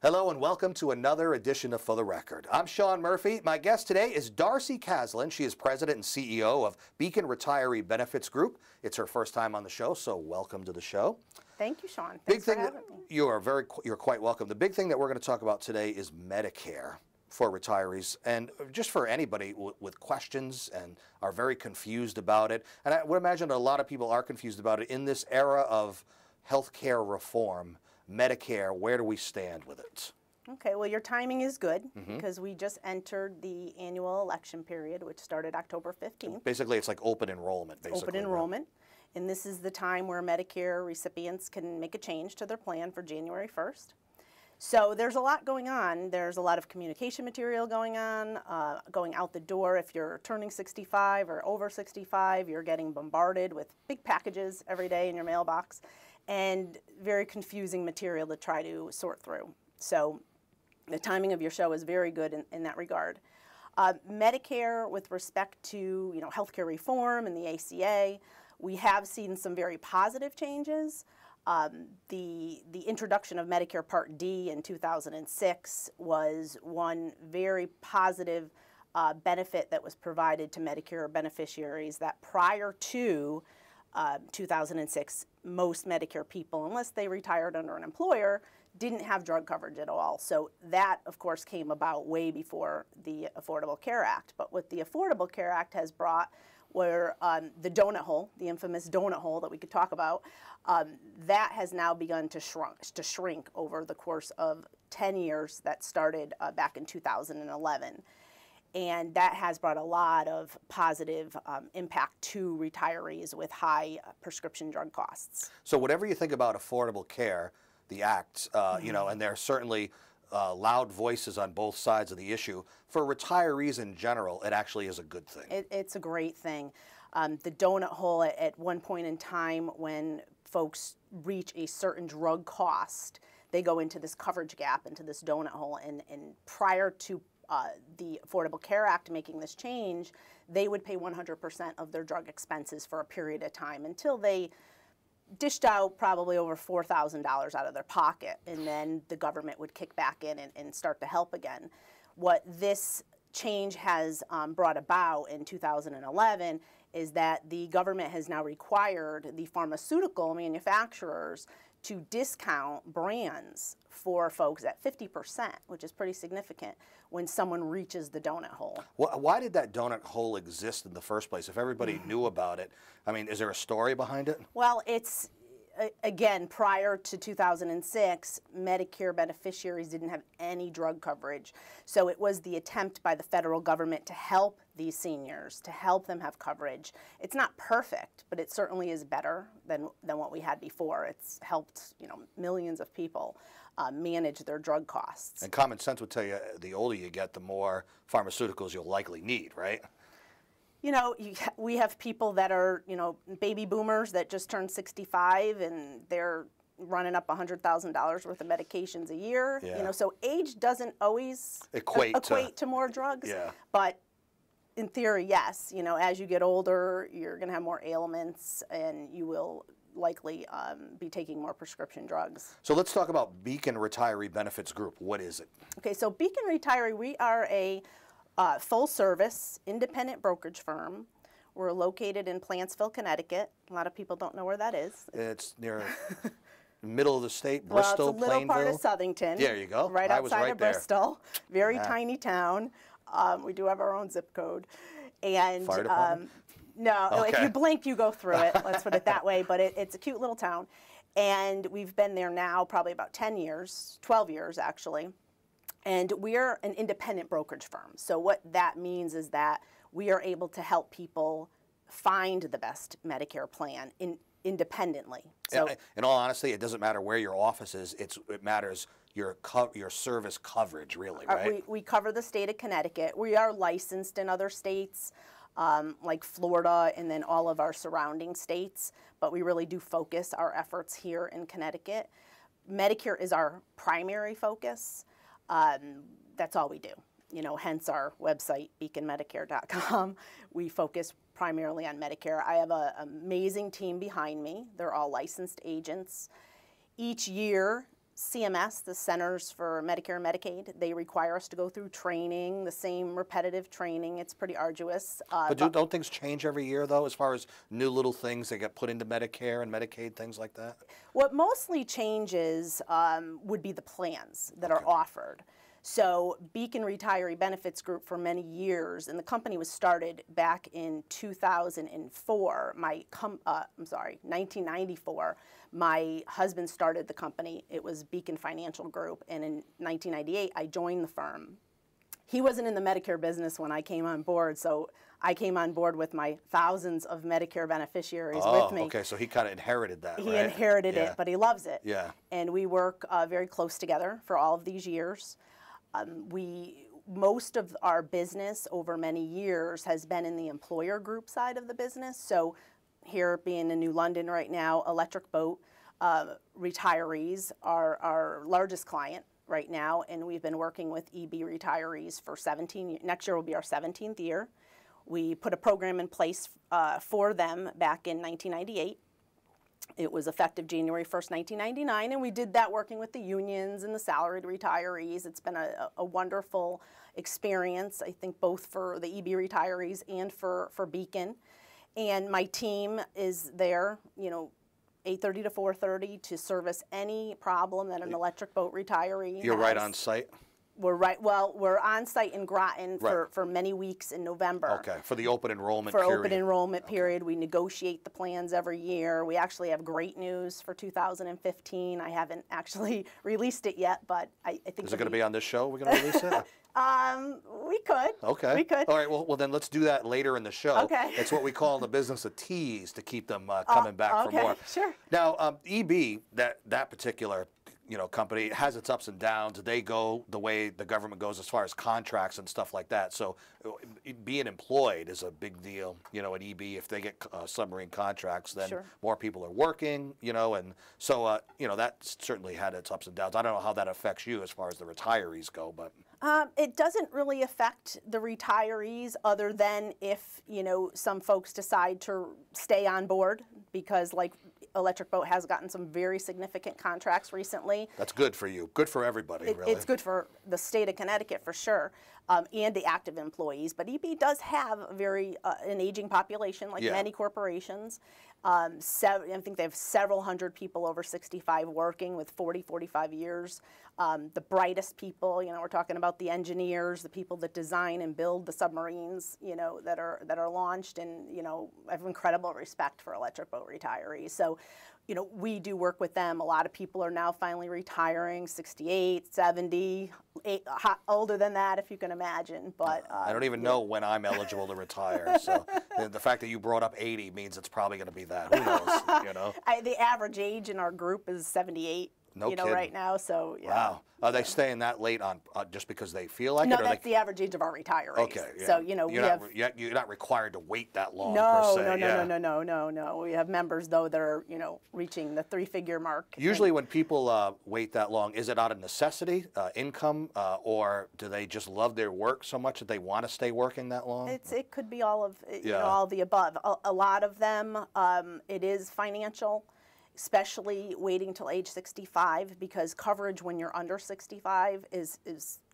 Hello and welcome to another edition of For the Record. I'm Sean Murphy. My guest today is Darcy Caslin. She is president and CEO of Beacon Retiree Benefits Group. It's her first time on the show, so welcome to the show. Thank you, Sean. Thanks for having me. You're quite welcome. The big thing that we're going to talk about today is Medicare for retirees, and just for anybody with questions and are very confused about it. And I would imagine that a lot of people are confused about it in this era of healthcare reform. Medicare, where do we stand with it? Okay, well, your timing is good because we just entered the annual election period, which started October 15th. Basically, it's like open enrollment, basically. Open enrollment. And this is the time where Medicare recipients can make a change to their plan for January 1st. So there's a lot going on. There's a lot of communication material going on, going out the door. If you're turning 65 or over 65, you're getting bombarded with big packages every day in your mailbox and very confusing material to try to sort through. So the timing of your show is very good in that regard. Medicare, with respect to healthcare reform and the ACA, we have seen some very positive changes. The introduction of Medicare Part D in 2006 was one very positive benefit that was provided to Medicare beneficiaries that prior to 2006, most Medicare people, unless they retired under an employer, didn't have drug coverage at all. So that, of course, came about way before the Affordable Care Act. But what the Affordable Care Act has brought, where the donut hole, the infamous donut hole that we could talk about, that has now begun to shrink over the course of 10 years that started back in 2011. And that has brought a lot of positive impact to retirees with high prescription drug costs. So whatever you think about Affordable Care, the Act, and there are certainly loud voices on both sides of the issue. For retirees in general, it actually is a good thing. It's a great thing. The donut hole at one point in time when folks reach a certain drug cost, they go into this coverage gap, into this donut hole, and prior to the Affordable Care Act making this change, they would pay 100% of their drug expenses for a period of time until they dished out probably over $4,000 out of their pocket, and then the government would kick back in and start to help again. What this change has brought about in 2011 is that the government has now required the pharmaceutical manufacturers to discount brands for folks at 50%, which is pretty significant when someone reaches the donut hole. Why did that donut hole exist in the first place? If everybody knew about it, I mean, is there a story behind it? Well, it's, again, prior to 2006, Medicare beneficiaries didn't have any drug coverage. So it was the attempt by the federal government to help these seniors, to help them have coverage. It's not perfect, but it certainly is better than what we had before. It's helped, millions of people manage their drug costs. And common sense would tell you the older you get, the more pharmaceuticals you'll likely need, right? We have people that are, baby boomers that just turned 65 and they're running up $100,000 worth of medications a year. Yeah. So age doesn't always equate to more drugs. Yeah. But in theory, yes. As you get older, you're going to have more ailments and you will likely be taking more prescription drugs. So let's talk about Beacon Retiree Benefits Group. What is it? Okay, so Beacon Retiree, we are a full-service independent brokerage firm. We're located in Plantsville, Connecticut. A lot of people don't know where that is. It's near middle of the state, Bristol, well, it's a little part of Southington. There you go. Right outside of Bristol. Very Yeah. tiny town. We do have our own zip code. And Fire department? no, Okay. if you blink, you go through it. Let's put it that way. But it's a cute little town. And we've been there now probably about 10 years, 12 years actually. And we're an independent brokerage firm. So what that means is that we are able to help people find the best Medicare plan independently. So, in all honesty, it doesn't matter where your office is. It matters your service coverage, really, right? We cover the state of Connecticut. We are licensed in other states, like Florida and then all of our surrounding states, but we really do focus our efforts here in Connecticut. Medicare is our primary focus. That's all we do. hence our website, beaconmedicare.com. We focus primarily on Medicare. I have an amazing team behind me. They're all licensed agents. Each year, CMS, the Centers for Medicare and Medicaid, they require us to go through training, the same repetitive training. It's pretty arduous. But don't things change every year, though, as far as new little things that get put into Medicare and Medicaid, things like that? What mostly changes would be the plans that are offered. So Beacon Retiree Benefits Group for many years, and the company was started back in 2004. 1994. My husband started the company. It was Beacon Financial Group, and in 1998, I joined the firm. He wasn't in the Medicare business when I came on board, so I came on board with my thousands of Medicare beneficiaries with me. Okay, so he kind of inherited that, He inherited it, but he loves it. Yeah. And we work very close together for all of these years. Most of our business over many years has been in the employer group side of the business. So here being in New London right now, Electric Boat retirees are our largest client right now, and we've been working with EB retirees for 17 years. Next year will be our 17th year. We put a program in place for them back in 1998. It was effective January 1st, 1999, and we did that working with the unions and the salaried retirees. It's been a wonderful experience, I think, both for the EB retirees and for Beacon. And my team is there, 8:30 to 4:30 to service any problem that an Electric Boat retiree You're has. right on site? We're on site in Groton for many weeks in November. Okay, for the open enrollment period. For open enrollment period. We negotiate the plans every year. We actually have great news for 2015. I haven't actually released it yet, but I think... Is it going to be on this show? We're going to release it? We could. Okay. We could. All right, well then let's do that later in the show. Okay. It's what we call in the business a tease to keep them coming back for more. Sure. Now, EB, that particular company has its ups and downs. They go the way the government goes as far as contracts and stuff like that. So being employed is a big deal, at EB. If they get submarine contracts, then more people are working, and so, that certainly had its ups and downs. I don't know how that affects you as far as the retirees go, but... It doesn't really affect the retirees other than if, some folks decide to stay on board because, like, Electric Boat has gotten some very significant contracts recently. That's good for you. Good for everybody, really. It's good for the state of Connecticut for sure, and the active employees. But EB does have an aging population, like many corporations. I think they have several hundred people over 65 working with 45 years. The brightest people, we're talking about the engineers, the people that design and build the submarines, that are launched, and I have incredible respect for Electric Boat retirees. So, we do work with them. A lot of people are now finally retiring, 68, 70, older than that, if you can imagine. But I don't even know when I'm eligible to retire. So the fact that you brought up 80 means it's probably going to be that. Who knows? The average age in our group is 78. No kidding. Right now, so yeah. Wow. Are they staying that late on just because they feel like it? No, that's the average age of our retirees. Okay. Yeah. So you're not required to wait that long. No, per se. No. We have members though that are reaching the 3-figure mark. Usually, when people wait that long, is it out of necessity, income, or do they just love their work so much that they want to stay working that long? It could be all of all of the above. A lot of them, it is financial. Especially waiting till age 65 because coverage when you're under 65 is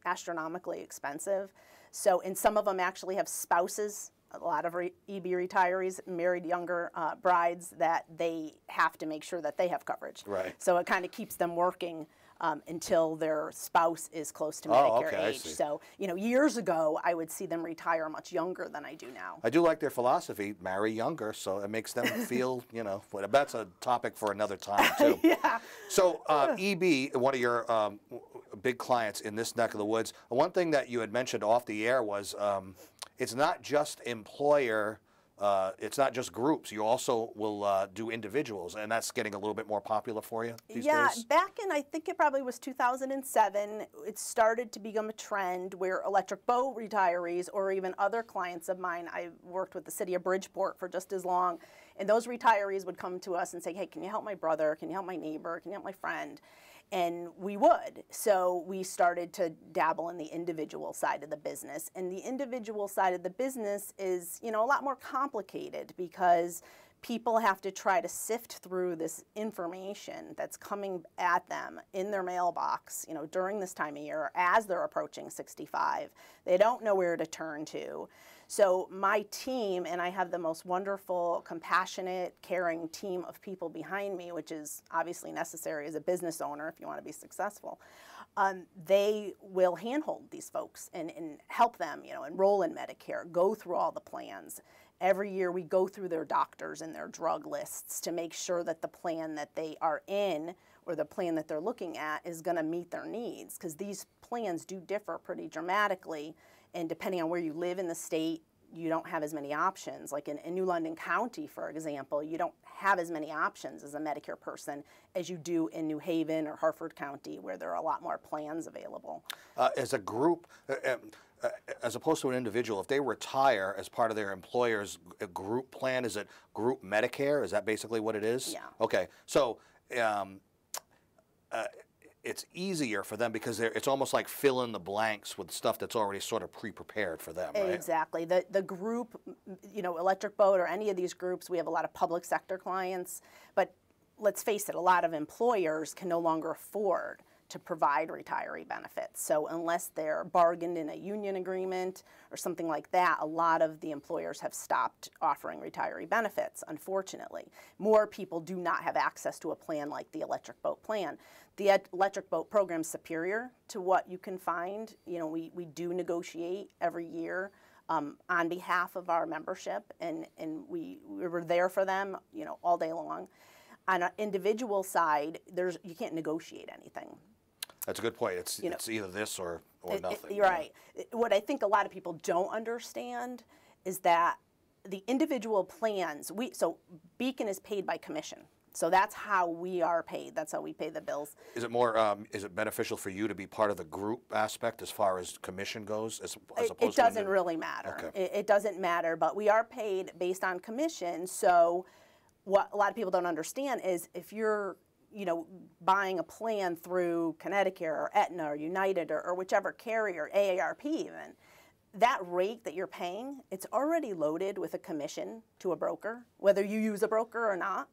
astronomically expensive. So, and some of them actually have spouses. A lot of EB retirees married younger brides that they have to make sure that they have coverage. Right. So it kind of keeps them working until their spouse is close to Medicare age. So, years ago, I would see them retire much younger than I do now. I do like their philosophy, marry younger, so it makes them feel, but that's a topic for another time, too. Yeah. So, EB, one of your big clients in this neck of the woods, one thing that you had mentioned off the air was it's not just employer, it's not just groups. You also will do individuals, and that's getting a little bit more popular for you these days? Yeah, back in, I think it probably was 2007, it started to become a trend where Electric Boat retirees or even other clients of mine, I worked with the city of Bridgeport for just as long, and those retirees would come to us and say, hey, can you help my brother? Can you help my neighbor? Can you help my friend? And we would. So we started to dabble in the individual side of the business. And the individual side of the business is, a lot more complicated because people have to try to sift through this information that's coming at them in their mailbox, during this time of year or as they're approaching 65. They don't know where to turn to. So my team, and I have the most wonderful, compassionate, caring team of people behind me, which is obviously necessary as a business owner if you want to be successful, they will handhold these folks and help them, enroll in Medicare, go through all the plans. Every year we go through their doctors and their drug lists to make sure that the plan that they are in or the plan that they're looking at is going to meet their needs, because these plans do differ pretty dramatically. And depending on where you live in the state, you don't have as many options. Like in New London County, for example, you don't have as many options as a Medicare person as you do in New Haven or Harford County, where there are a lot more plans available. As a group, as opposed to an individual, if they retire as part of their employer's group plan, is it group Medicare? Is that basically what it is? Yeah. Okay. So it's easier for them because it's almost like fill in the blanks with stuff that's already sort of pre-prepared for them, right? Exactly. The group, Electric Boat or any of these groups, we have a lot of public sector clients, but let's face it, a lot of employers can no longer afford to provide retiree benefits. So unless they're bargained in a union agreement or something like that, a lot of the employers have stopped offering retiree benefits, unfortunately. More people do not have access to a plan like the Electric Boat plan. The Electric Boat program is superior to what you can find. We do negotiate every year on behalf of our membership, and we were there for them, all day long. On an individual side, you can't negotiate anything. That's a good point. It's either this or nothing. You're right. What I think a lot of people don't understand is that the individual plans, so Beacon is paid by commission. So that's how we are paid. That's how we pay the bills. Is it more? Is it beneficial for you to be part of the group aspect as far as commission goes, as opposed to? It doesn't really matter. Okay. It doesn't matter, but we are paid based on commission. So what a lot of people don't understand is if you're buying a plan through Connecticut or Aetna or United or whichever carrier, AARP even, that rate that you're paying, it's already loaded with a commission to a broker, whether you use a broker or not.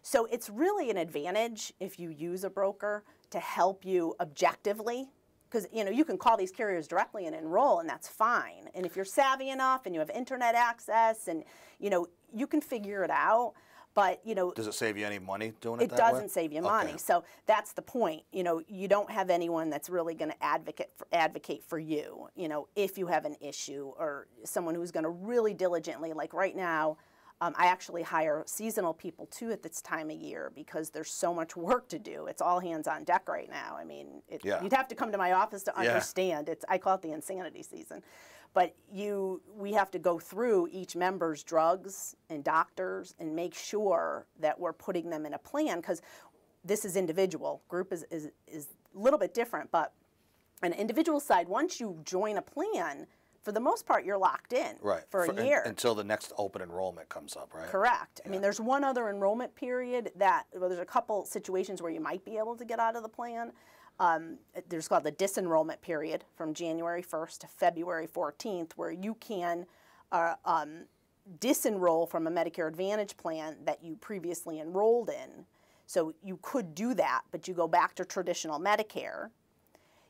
So it's really an advantage if you use a broker to help you objectively, because you can call these carriers directly and enroll, and that's fine. And if you're savvy enough and you have internet access and you can figure it out. But does it save you any money doing it that way? It doesn't save you money. So that's the point. You don't have anyone that's really going to advocate for you. If you have an issue, or someone who's going to really diligently, like right now, I actually hire seasonal people too at this time of year because there's so much work to do. It's all hands on deck right now. I mean, you'd have to come to my office to understand. I call it the insanity season. But we have to go through each member's drugs and doctors and make sure that we're putting them in a plan, because this is individual. Group is a little bit different, but on the individual side, once you join a plan, for the most part, you're locked in for a year. Until the next open enrollment comes up, right? Correct. I mean, there's one other enrollment period there's a couple situations where you might be able to get out of the plan. There's called the disenrollment period from January 1st to February 14th, where you can disenroll from a Medicare Advantage plan that you previously enrolled in. So you could do that, but you go back to traditional Medicare.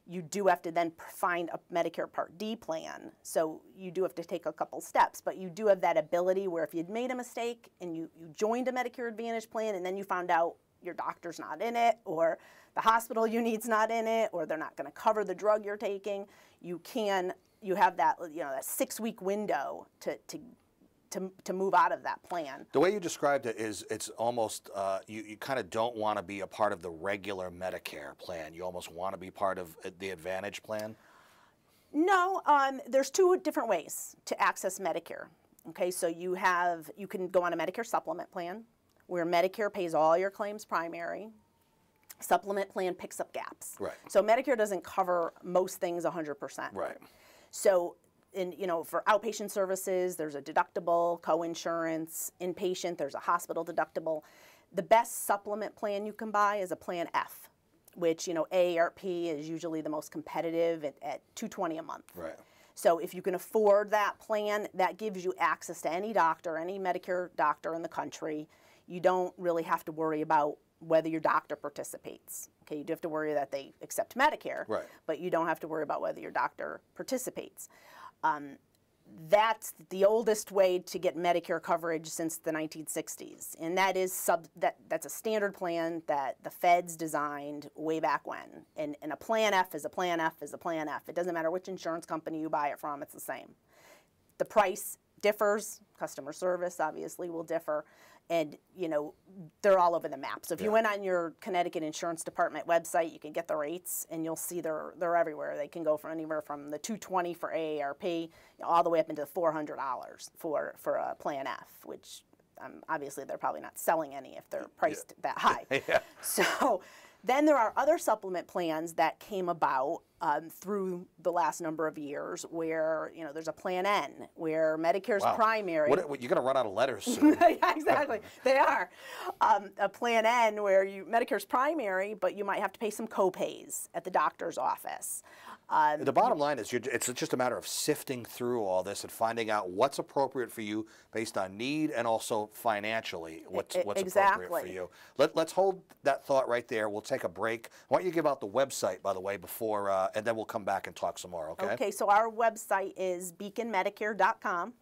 You do have to then find a Medicare Part D plan. So you do have to take a couple steps, but you do have that ability where if you'd made a mistake and you joined a Medicare Advantage plan and then you found out your doctor's not in it, or the hospital you need's not in it, or they're not going to cover the drug you're taking, you have that that 6-week window to move out of that plan. The way you described it is it's almost you kind of don't want to be a part of the regular Medicare plan. You almost want to be part of the Advantage plan. No, there's two different ways to access Medicare. Okay, so you can go on a Medicare supplement plan where Medicare pays all your claims primary. Supplement plan picks up gaps. Right. So Medicare doesn't cover most things 100%. Right. So for outpatient services, there's a deductible, co-insurance. Inpatient, there's a hospital deductible. The best supplement plan you can buy is a Plan F, which, you know, AARP is usually the most competitive at $220 a month. Right. So if you can afford that plan, that gives you access to any doctor, any Medicare doctor in the country. You don't really have to worry about whether your doctor participates. Okay, you do have to worry that they accept Medicare, right, but you don't have to worry about whether your doctor participates. That's the oldest way to get Medicare coverage since the 1960s, and that is that's a standard plan that the feds designed way back when. And a Plan F is a Plan F is a Plan F. It doesn't matter which insurance company you buy it from, it's the same. The price differs, customer service obviously will differ, and you know, they're all over the map. So if you went on your Connecticut Insurance Department website, you can get the rates, and you'll see they're everywhere. They can go from anywhere from the $220 for AARP, you know, all the way up into the $400 for a Plan F, which obviously they're probably not selling any if they're priced that high. So then there are other supplement plans that came about through the last number of years where, you know, there's a Plan N where Medicare's primary. You're going to run out of letters soon. Yeah, exactly. They are. A Plan N where Medicare's primary, but you might have to pay some co-pays at the doctor's office. The bottom line is it's just a matter of sifting through all this and finding out what's appropriate for you based on need and also financially what's appropriate for you. Let's hold that thought right there. We'll take a break. Why don't you give out the website, by the way, before, and then we'll come back and talk some more, okay? Okay, so our website is beaconmedicare.com.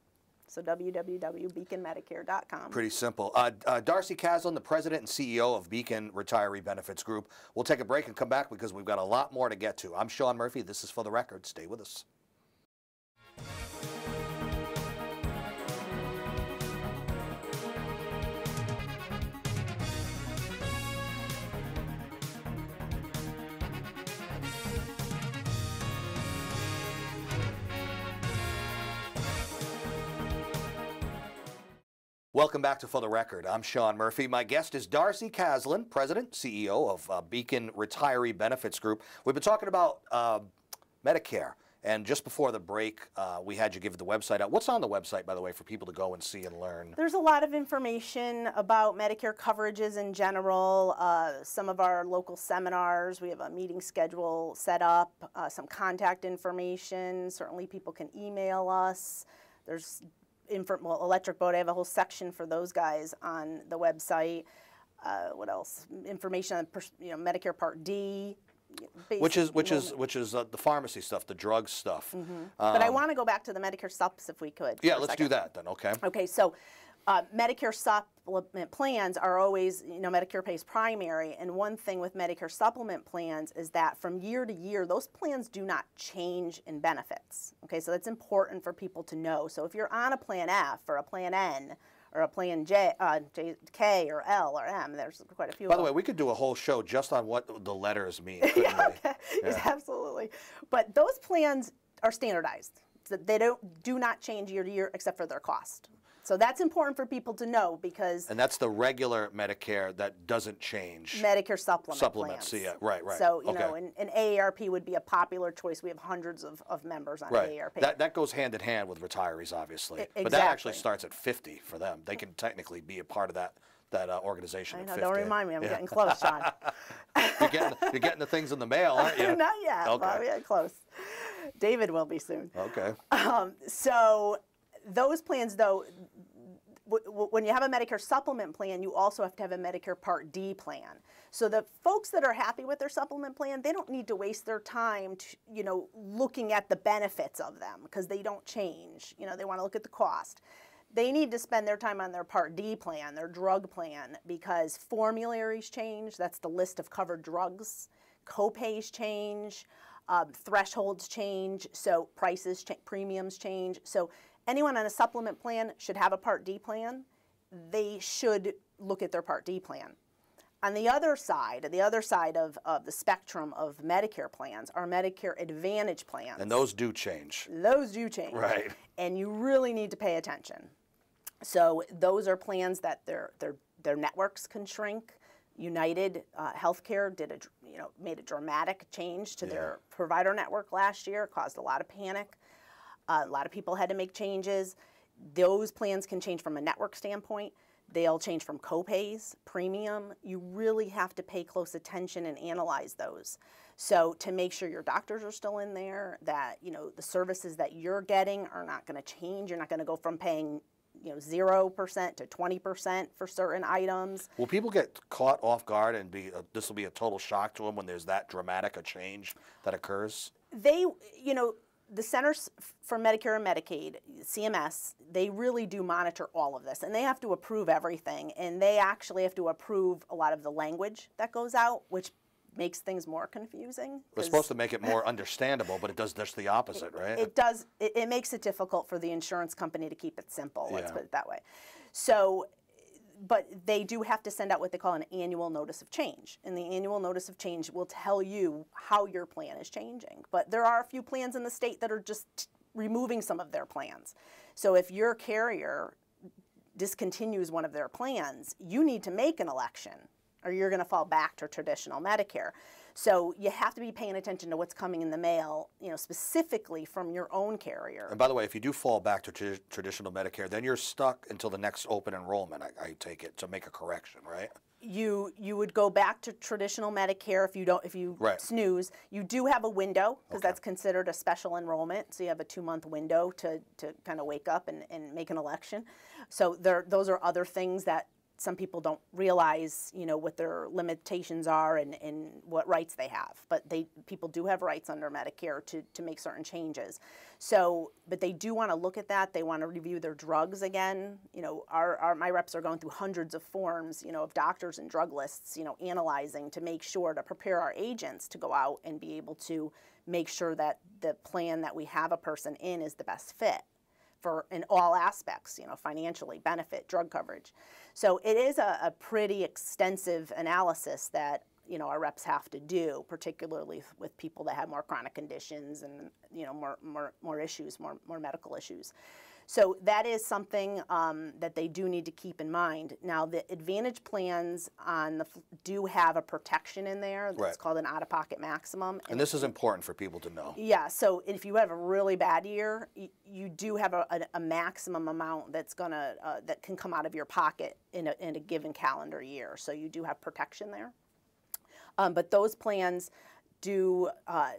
So www.beaconmedicare.com. Pretty simple. Darcy Caslin, the president and CEO of Beacon Retiree Benefits Group. We'll take a break and come back because we've got a lot more to get to. I'm Sean Murphy. This is For the Record. Stay with us. Welcome back to For the Record. I'm Sean Murphy. My guest is Darcy Caslin, President, CEO of Beacon Retiree Benefits Group. We've been talking about Medicare, and just before the break, we had you give the website out. What's on the website, by the way, for people to go and see and learn? There's a lot of information about Medicare coverages in general, some of our local seminars. We have a meeting schedule set up, some contact information. Certainly people can email us. There's Electric Boat, I have a whole section for those guys on the website. What else? Information on Medicare Part D. Which is the pharmacy stuff, the drug stuff. But I want to go back to the Medicare Supps if we could. Yeah, let's do that then, okay. Okay, so Medicare supplement plans are always, Medicare pays primary, and one thing with Medicare supplement plans is that from year to year, those plans do not change in benefits. Okay, so that's important for people to know. So if you're on a Plan F or a Plan N or a Plan K or L or M, there's quite a few. By the way, we could do a whole show just on what the letters mean. Yeah, absolutely. But those plans are standardized. So they do not change year to year except for their cost. So that's important for people to know because... And that's the regular Medicare that doesn't change. Medicare supplements. Plans. Yeah, right. So, and AARP would be a popular choice. We have hundreds of members on AARP. That goes hand in hand with retirees, obviously. Exactly. But that actually starts at 50 for them. They can technically be a part of that organization. I know, at 50. Don't remind me. I'm getting close, Sean. You're getting the things in the mail, aren't you? Not yet. Okay. Well, yeah, close. David will be soon. Okay. So those plans, though, when you have a Medicare supplement plan, you also have to have a Medicare Part D plan. So the folks that are happy with their supplement plan, they don't need to waste their time, looking at the benefits of them because they don't change. They want to look at the cost. They need to spend their time on their Part D plan, their drug plan, because formularies change. That's the list of covered drugs. Copays change. Thresholds change. So prices, premiums change. So anyone on a supplement plan should have a Part D plan. They should look at their Part D plan. On the other side of the spectrum of Medicare plans are Medicare Advantage plans. And those do change. Those do change. Right. And you really need to pay attention. So those are plans that their networks can shrink. United Healthcare made a dramatic change to their provider network last year. It caused a lot of panic. A lot of people had to make changes. Those plans can change from a network standpoint. They'll change from copays, premium. You really have to pay close attention and analyze those. So to make sure your doctors are still in there, that the services that you're getting are not going to change. You're not going to go from paying 0% to 20% for certain items. Will people get caught off guard and this will be a total shock to them when there's that dramatic a change that occurs? They, the Centers for Medicare and Medicaid, CMS, they really do monitor all of this, and they have to approve everything, and they actually have to approve a lot of the language that goes out, which makes things more confusing. It's supposed to make it more understandable, but it does just the opposite, right? It does. It makes it difficult for the insurance company to keep it simple, let's put it that way. So, but they do have to send out what they call an annual notice of change. And the annual notice of change will tell you how your plan is changing. But there are a few plans in the state that are just removing some of their plans. So if your carrier discontinues one of their plans, you need to make an election, or you're going to fall back to traditional Medicare. So you have to be paying attention to what's coming in the mail, specifically from your own carrier. And by the way, if you do fall back to traditional Medicare, then you're stuck until the next open enrollment, I take it, to make a correction, right? You would go back to traditional Medicare if you snooze. You do have a window, because that's considered a special enrollment. So you have a 2-month window to kind of wake up and make an election. So those are other things that some people don't realize, what their limitations are and what rights they have. But people do have rights under Medicare to make certain changes. So, but they do want to look at that. They want to review their drugs again. My reps are going through hundreds of forms, of doctors and drug lists, analyzing to make sure to prepare our agents to go out and be able to make sure that the plan that we have a person in is the best fit in all aspects, financially, benefit, drug coverage. So it is a pretty extensive analysis that, our reps have to do, particularly with people that have more chronic conditions and, more issues, more medical issues. So that is something that they do need to keep in mind. Now, the Advantage plans do have a protection in there that's called an out-of-pocket maximum. And this is important for people to know. Yeah, so if you have a really bad year, you do have a maximum amount that can come out of your pocket in a given calendar year. So you do have protection there. But those plans do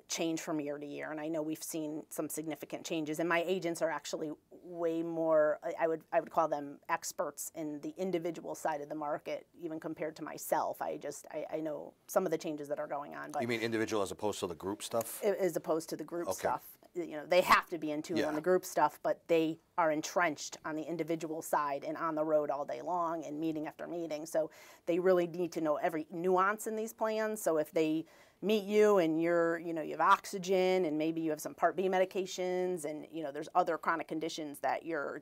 change from year to year, and I know we've seen some significant changes, and my agents are actually way more, I would call them experts in the individual side of the market, even compared to myself. I know some of the changes that are going on. But you mean individual as opposed to the group stuff? As opposed to the group stuff. They have to be in tune on the group stuff, but they are entrenched on the individual side and on the road all day long and meeting after meeting. So they really need to know every nuance in these plans. So if they meet you and you have oxygen and maybe you have some Part B medications and there's other chronic conditions that you're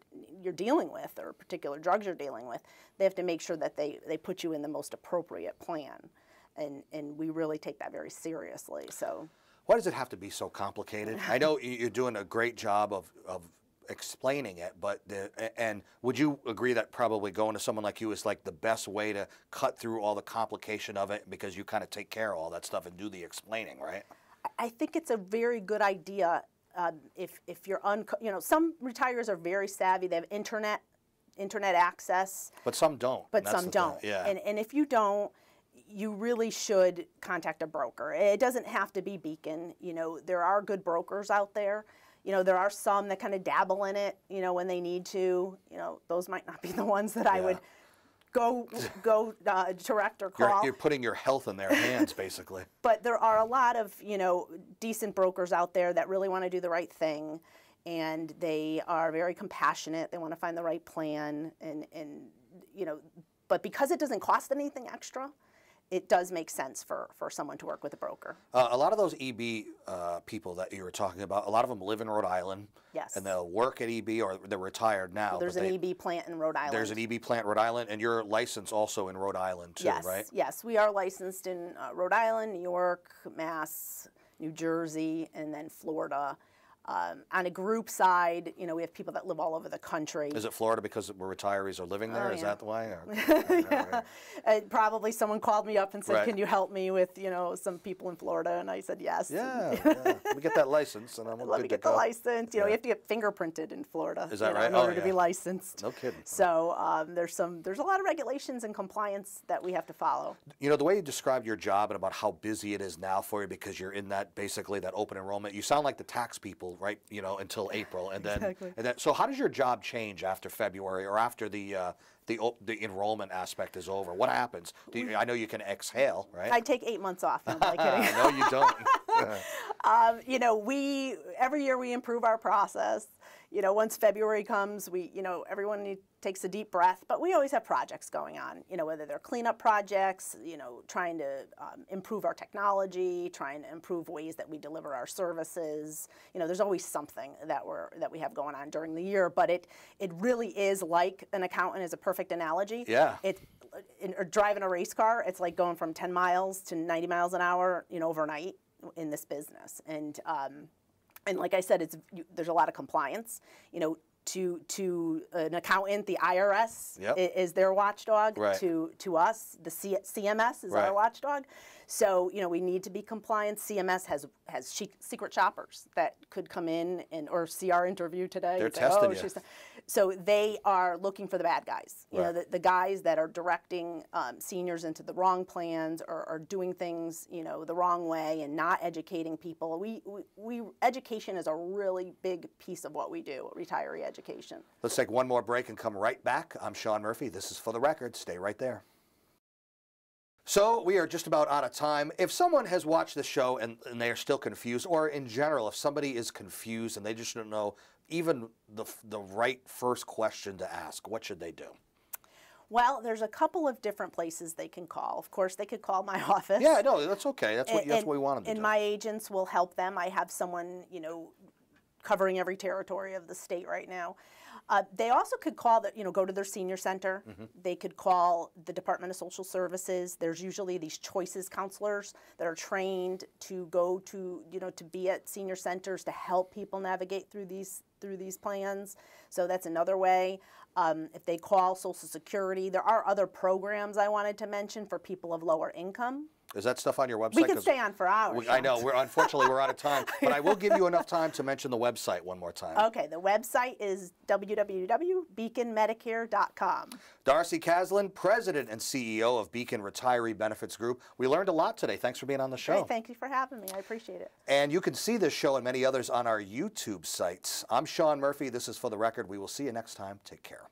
dealing with or particular drugs you're dealing with, they have to make sure that they put you in the most appropriate plan, and we really take that very seriously. So why does it have to be so complicated? I know you're doing a great job of explaining it, but and would you agree that probably going to someone like you is like the best way to cut through all the complication of it, because you kind of take care of all that stuff and do the explaining, right? I think it's a very good idea. If you're some retirees are very savvy. They have internet access, but some don't. But some don't. Yeah. And if you don't, you really should contact a broker. It doesn't have to be Beacon. There are good brokers out there. There are some that kind of dabble in it, when they need to. Those might not be the ones that I would go direct or call. You're putting your health in their hands, basically. But there are a lot of, decent brokers out there that really want to do the right thing, and they are very compassionate. They want to find the right plan, but because it doesn't cost anything extra, it does make sense for someone to work with a broker. A lot of those EB people that you were talking about, a lot of them live in Rhode Island. Yes. And they'll work at EB, or they're retired now. Well, there's an EB plant in Rhode Island. There's an EB plant in Rhode Island, and you're licensed also in Rhode Island too, right? Yes, we are licensed in Rhode Island, New York, Mass, New Jersey, and then Florida. On a group side, you know, we have people that live all over the country. Is it Florida because we're retirees are living there? Is that why? Or? Yeah. Probably someone called me up and said, "Can you help me with, you know, some people in Florida?" And I said, "Yes." Yeah. Let me get that license, and I'm Let me get the license. You know, you have to get fingerprinted in Florida. Is that right? In order to be licensed. No kidding. So there's a lot of regulations and compliance that we have to follow. You know, the way you described your job and about how busy it is now for you because you're in that basically that open enrollment. You sound like the tax people, right? You know, until April, and then Exactly. So how does your job change after February or after the enrollment aspect is over? What happens? I know you can exhale, right? I take 8 months off. No, I'm kidding. No, you don't. You know, every year we improve our process. You know, once February comes, everyone takes a deep breath, but we always have projects going on, you know, whether they're cleanup projects, you know, trying to improve our technology, trying to improve ways that we deliver our services. You know, there's always something that we have going on during the year, but it really is like an accountant is a perfect analogy. Yeah. Or driving a race car, it's like going from 10 miles to 90 miles an hour, you know, overnight in this business. And like I said, there's a lot of compliance. You know, to an accountant, the IRS is their watchdog. Right. To us, the CMS is our watchdog. So, you know, we need to be compliant. CMS has secret shoppers that could come in or see our interview today. They're testing you. So they are looking for the bad guys. You know, the guys that are directing seniors into the wrong plans or doing things, you know, the wrong way and not educating people. Education is a really big piece of what we do, retiree education. Let's take one more break and come right back. I'm Sean Murphy. This is For the Record. Stay right there. So we are just about out of time. If someone has watched the show and they are still confused, or in general, if somebody is confused and they just don't know even the right first question to ask, what should they do? Well, there's a couple of different places they can call. Of course, they could call my office. Yeah, no, that's okay. That's what we wanted to do. And my agents will help them. I have someone, you know, covering every territory of the state right now. They also could call go to their senior center. Mm-hmm. They could call the Department of Social Services. There's usually these choices counselors that are trained to go to, you know, to be at senior centers to help people navigate through these plans. So that's another way. If they call Social Security, there are other programs I wanted to mention for people of lower income. Is that stuff on your website? We could stay on for hours. I know. Unfortunately, we're out of time. But I will give you enough time to mention the website one more time. Okay. The website is www.beaconmedicare.com. Darcy Caslin, President and CEO of Beacon Retiree Benefits Group. We learned a lot today. Thanks for being on the show. Great. Thank you for having me. I appreciate it. And you can see this show and many others on our YouTube sites. I'm Sean Murphy. This is For the Record. We will see you next time. Take care.